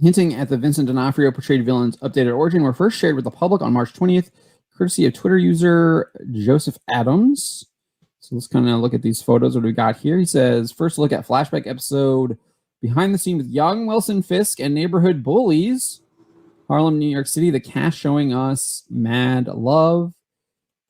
hinting at the Vincent D'Onofrio portrayed villain's updated origin, were first shared with the public on March 20th, courtesy of Twitter user Joseph Adams. So let's kind of look at these photos. What do we got here? He says, first look at flashback episode behind the scene with young Wilson Fisk and neighborhood bullies. Harlem, New York City. The cast showing us mad love.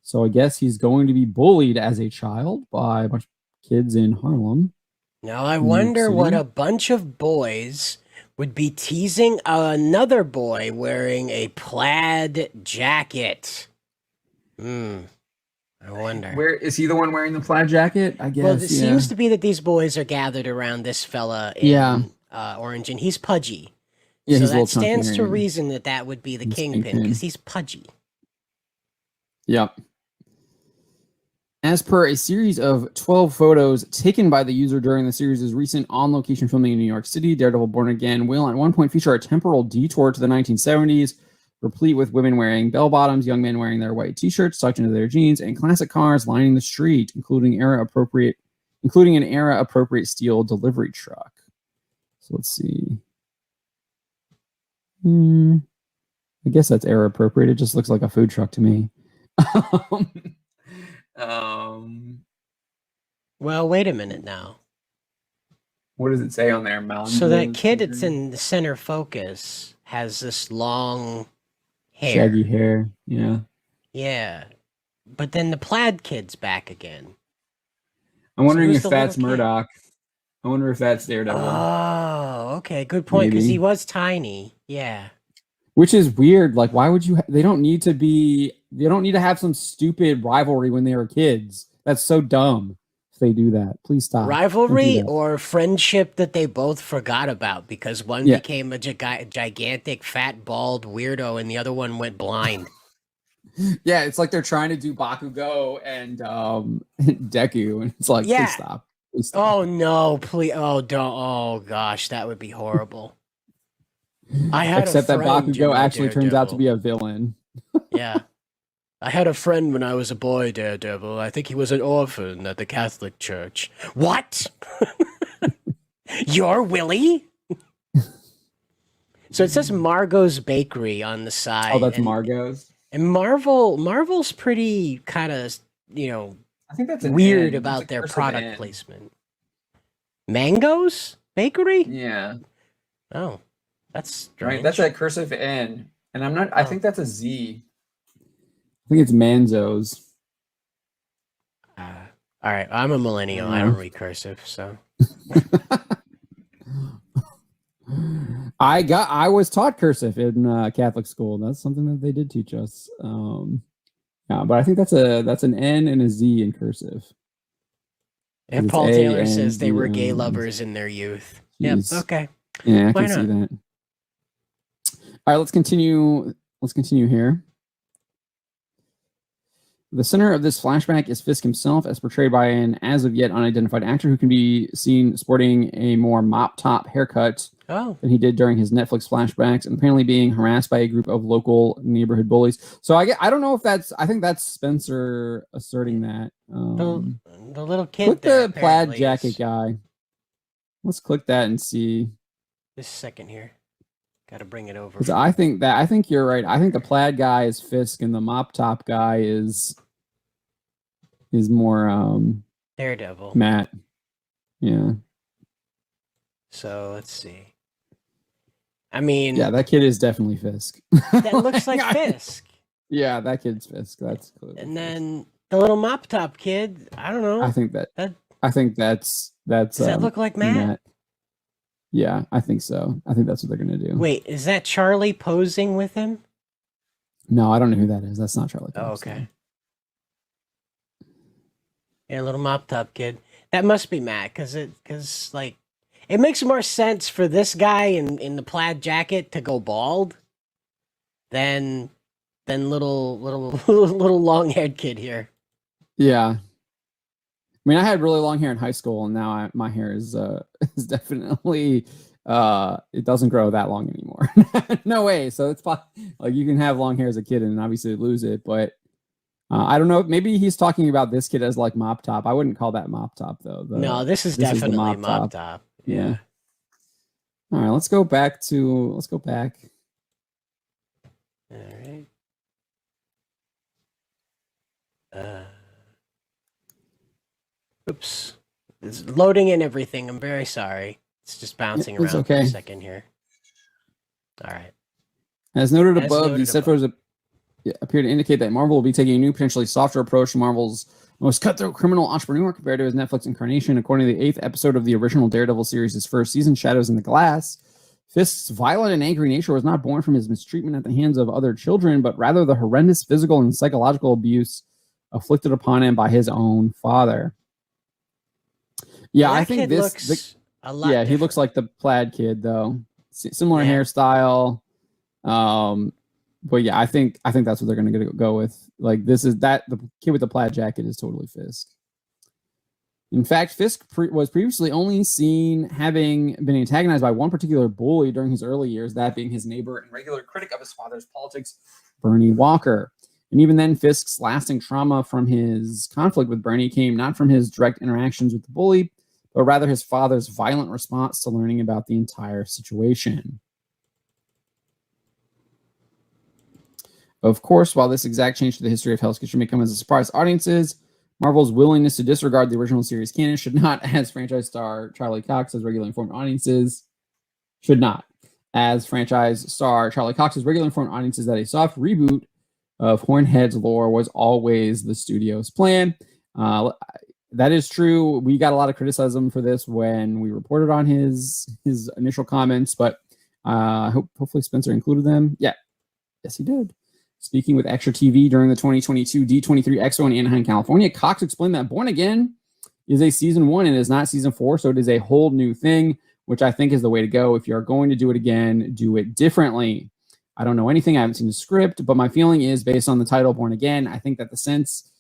So I guess he's going to be bullied as a child by a bunch of kids in Harlem. Now I wonder what a bunch of boys would be teasing another boy wearing a plaid jacket. I wonder. Where is he the one wearing the plaid jacket? I guess. Well, it seems to be that these boys are gathered around this fella in orange, and he's pudgy. Yeah, so that stands to reason that that would be the Kingpin, because he's pudgy. Yep. As per a series of 12 photos taken by the user during the series' recent on-location filming in New York City, Daredevil Born Again will at one point feature a temporal detour to the 1970s, replete with women wearing bell-bottoms, young men wearing their white t-shirts tucked into their jeans, and classic cars lining the street, including an era-appropriate steel delivery truck. So let's see. I guess that's era-appropriate. It just looks like a food truck to me. Well, wait a minute now. What does it say on there, Mel? So that kid that's in the center focus has this long hair. Shaggy hair, yeah. Yeah. But then the plaid kid's back again. I'm wondering if that's Murdoch. I wonder if that's Daredevil. Oh, okay. Good point, because he was tiny. Yeah. Which is weird. Like, why would you... They don't need to have some stupid rivalry when they were kids. That's so dumb if they do that. Please stop. Rivalry or friendship that they both forgot about because one became a gigantic, fat, bald weirdo and the other one went blind. Yeah, it's like they're trying to do Bakugo and Deku, and it's like, please stop. Please stop. Oh, no, please. Oh, don't. Oh, gosh, that would be horrible. Except that Bakugo actually turns out to be a villain. Yeah. I had a friend when I was a boy, Daredevil. I think he was an orphan at the Catholic Church. What? You're Willie? So it says Margot's Bakery on the side. Oh, that's Margot's? And Marvel's pretty kind of, I think that's weird about their product placement. Mango's Bakery? Yeah. Oh, that's strange. Right, that's a cursive N. And I'm not, I think that's a Z. I think it's Manzo's. All right, I'm a millennial. I don't read cursive, so. I was taught cursive in Catholic school. That's something that they did teach us. Yeah, but I think that's an N and a Z in cursive. And Paul Taylor says they were gay lovers in their youth. Yep. Okay. Yeah, I can see that. All right, let's continue. Let's continue here. The center of this flashback is Fisk himself, as portrayed by an as-of-yet unidentified actor who can be seen sporting a more mop-top haircut than he did during his Netflix flashbacks, and apparently being harassed by a group of local neighborhood bullies. So I don't know if that's... I think that's Spencer asserting that. The little kid click the plaid jacket guy. Let's click that and see. Just a second here. Got to bring it over. I think you're right. I think the plaid guy is Fisk, and the mop top guy is more Daredevil. Matt. Yeah. So let's see. I mean, yeah, that kid is definitely Fisk. That looks like Fisk. Yeah, that kid's Fisk. That's cool. And then the little mop top kid. I don't know. I think that's. Does that look like Matt? Yeah, I think so. I think that's what they're going to do. Wait, is that Charlie posing with him? No, I don't know who that is. That's not Charlie. Oh, okay. Yeah, little mop top kid. That must be Matt, because it makes more sense for this guy in the plaid jacket to go bald than little long haired kid here. Yeah. I mean, I had really long hair in high school, and now my hair is definitely it doesn't grow that long anymore. No way. So it's like you can have long hair as a kid and obviously lose it, but I don't know. Maybe he's talking about this kid as like mop top. I wouldn't call that mop top though. No, this is definitely mop top. Yeah. All right, let's go back. All right. Oops. It's loading in everything. I'm very sorry. It's just bouncing It's around for a okay. second here. All right. As noted above, these set photos appear to indicate that Marvel will be taking a new, potentially softer approach to Marvel's most cutthroat criminal entrepreneur compared to his Netflix incarnation. According to the 8th episode of the original Daredevil series' first season, Shadows in the Glass, Fisk's violent and angry nature was not born from his mistreatment at the hands of other children, but rather the horrendous physical and psychological abuse afflicted upon him by his own father. Yeah, I think this looks a lot. Yeah, he looks like the Plaid kid though. Similar hairstyle. But yeah, I think that's what they're going to go with. Like, this is the kid with the plaid jacket is totally Fisk. In fact, Fisk was previously only seen having been antagonized by one particular bully during his early years, that being his neighbor and regular critic of his father's politics, Bernie Walker. And even then, Fisk's lasting trauma from his conflict with Bernie came not from his direct interactions with the bully, but rather his father's violent response to learning about the entire situation. Of course, while this exact change to the history of Hell's Kitchen may come as a surprise to audiences, Marvel's willingness to disregard the original series canon should not, as franchise star Charlie Cox as regularly informed audiences, that a soft reboot of Hornhead's lore was always the studio's plan. That is true. We got a lot of criticism for this when we reported on his initial comments, but hopefully Spencer included them. Yeah, yes, he did. Speaking with Extra TV during the 2022 D23 Expo in Anaheim, California, Cox explained that Born Again is a season 1 and is not season 4, so it is a whole new thing, which I think is the way to go. If you're going to do it again, do it differently. I don't know anything. I haven't seen the script, but my feeling is, based on the title Born Again, I think that the sense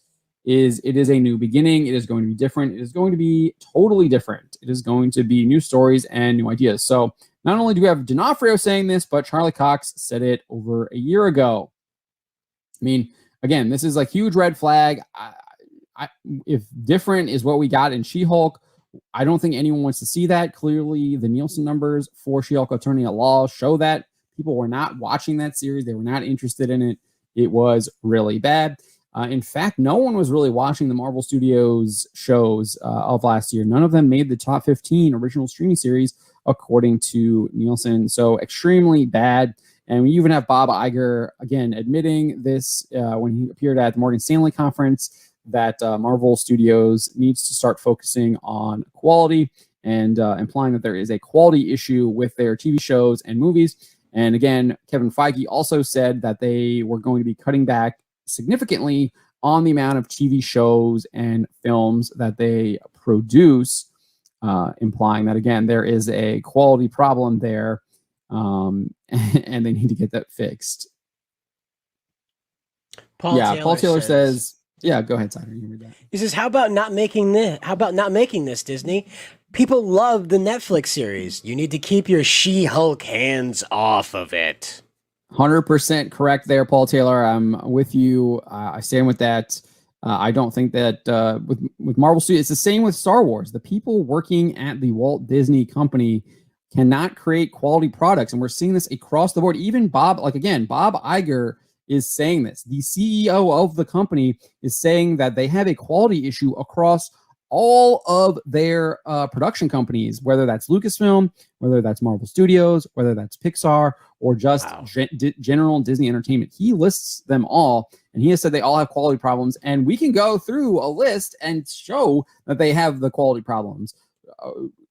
is it is a new beginning. It is going to be different. It is going to be totally different. It is going to be new stories and new ideas. So not only do we have D'Onofrio saying this, but Charlie Cox said it over a year ago. I mean, again, this is a huge red flag. If different is what we got in She-Hulk, I don't think anyone wants to see that. Clearly, the Nielsen numbers for She-Hulk Attorney at Law show that people were not watching that series. They were not interested in it. It was really bad. In fact, no one was really watching the Marvel Studios shows of last year. None of them made the top 15 original streaming series, according to Nielsen. So extremely bad. And we even have Bob Iger, again, admitting this when he appeared at the Morgan Stanley conference, that Marvel Studios needs to start focusing on quality and implying that there is a quality issue with their TV shows and movies. And again, Kevin Feige also said that they were going to be cutting back significantly on the amount of TV shows and films that they produce, implying that, again, there is a quality problem there. And they need to get that fixed. Paul Taylor says, yeah, go ahead, Simon. You read that. He says, how about not making this, Disney? People love the Netflix series. You need to keep your She-Hulk hands off of it. 100% correct there, Paul Taylor. I'm with you. I stand with that. I don't think that with Marvel Studios, it's the same with Star Wars. The people working at the Walt Disney Company cannot create quality products, and we're seeing this across the board. Even Bob Iger is saying this. The CEO of the company is saying that they have a quality issue across all of their production companies, whether that's Lucasfilm, whether that's Marvel Studios, whether that's Pixar, or just general Disney Entertainment. He lists them all, and he has said they all have quality problems, and we can go through a list and show that they have the quality problems.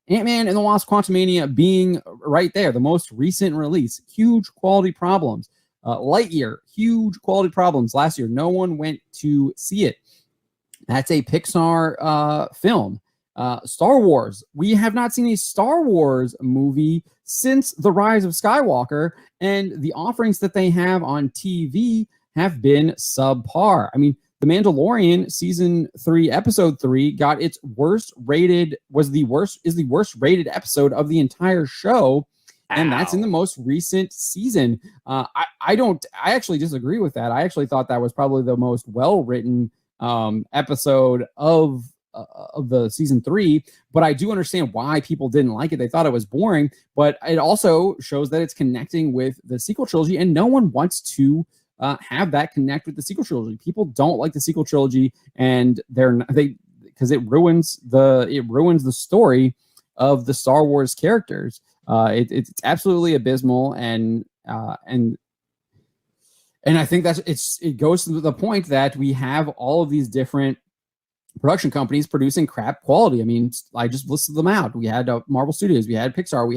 Ant-Man and the Wasp: Quantumania being right there, the most recent release, huge quality problems. Lightyear, huge quality problems. Last year, no one went to see it. That's a Pixar film. Star Wars, we have not seen a Star Wars movie since The Rise of Skywalker, and the offerings that they have on TV have been subpar. I mean, The Mandalorian season 3, episode 3 got its worst rated rated episode of the entire show. And that's in the most recent season. I actually disagree with that. I actually thought that was probably the most well-written episode of of the season 3, but I do understand why people didn't like it. They thought it was boring, but it also shows that it's connecting with the sequel trilogy, and no one wants to have that connect with the sequel trilogy. People don't like the sequel trilogy, and because it ruins the story of the Star Wars characters. It's absolutely abysmal, and I think it goes to the point that we have all of these different production companies producing crap quality. I mean, I just listed them out. We had Marvel Studios, we had Pixar, we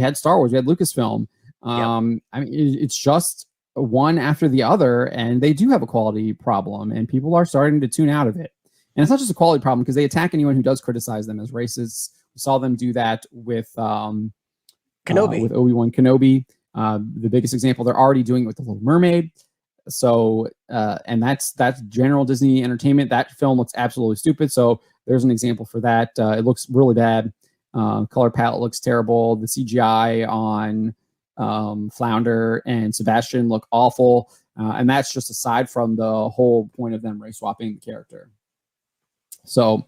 had Star Wars, we had Lucasfilm. I mean, it's just one after the other, and they do have a quality problem, and people are starting to tune out of it. And it's not just a quality problem, because they attack anyone who does criticize them as racists. We saw them do that with Kenobi, with Obi-Wan Kenobi. The biggest example, they're already doing it with The Little Mermaid. So, and that's general Disney entertainment. That film looks absolutely stupid. So there's an example for that. It looks really bad. Color palette looks terrible. The CGI on Flounder and Sebastian look awful. And that's just aside from the whole point of them race swapping the character. So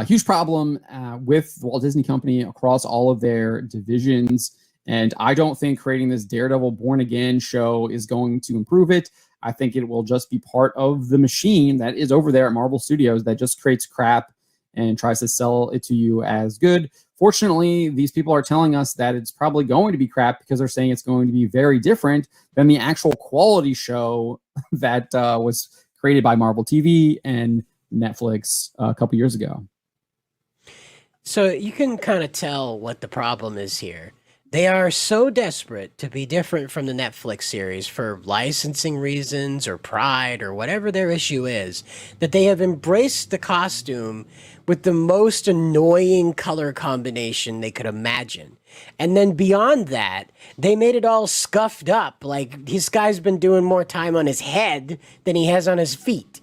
huge problem with the Walt Disney Company across all of their divisions. And I don't think creating this Daredevil Born Again show is going to improve it. I think it will just be part of the machine that is over there at Marvel Studios that just creates crap and tries to sell it to you as good. Fortunately, these people are telling us that it's probably going to be crap, because they're saying it's going to be very different than the actual quality show that was created by Marvel TV and Netflix a couple years ago. So you can kind of tell what the problem is here. They are so desperate to be different from the Netflix series for licensing reasons or pride or whatever their issue is, that they have embraced the costume with the most annoying color combination they could imagine. And then beyond that, they made it all scuffed up. Like, this guy's been doing more time on his head than he has on his feet.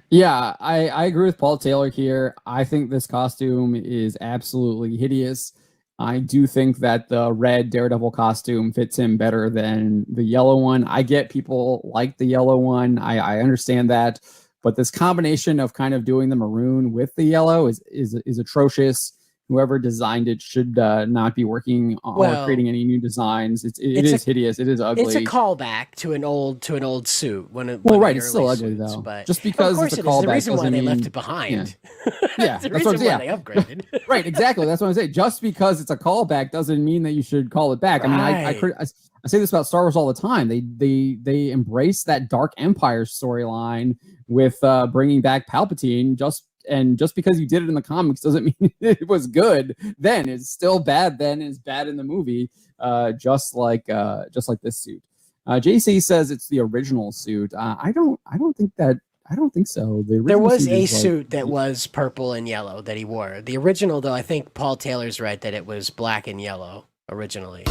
Yeah, I agree with Paul Taylor here. I think this costume is absolutely hideous. I do think that the red Daredevil costume fits him better than the yellow one. I get people like the yellow one. I understand that. But this combination of kind of doing the maroon with the yellow is atrocious. Whoever designed it should not be working on creating any new designs. It is hideous. It is ugly. It's a callback to an old suit. Right, it's still ugly suits, though. But just because it's a callback, the reason why they left mean, it behind. Yeah, the reason why they upgraded. Right, exactly. That's what I'm saying. Just because it's a callback doesn't mean that you should call it back. Right. I mean, I say this about Star Wars all the time. They embrace that Dark Empire storyline with bringing back Palpatine. Just because you did it in the comics doesn't mean it was good then. It's still bad then. It's bad in the movie, just like this suit. JC says it's the original suit. I don't think so. There was a suit that was purple and yellow that he wore. The original, though, I think Paul Taylor's right that it was black and yellow originally.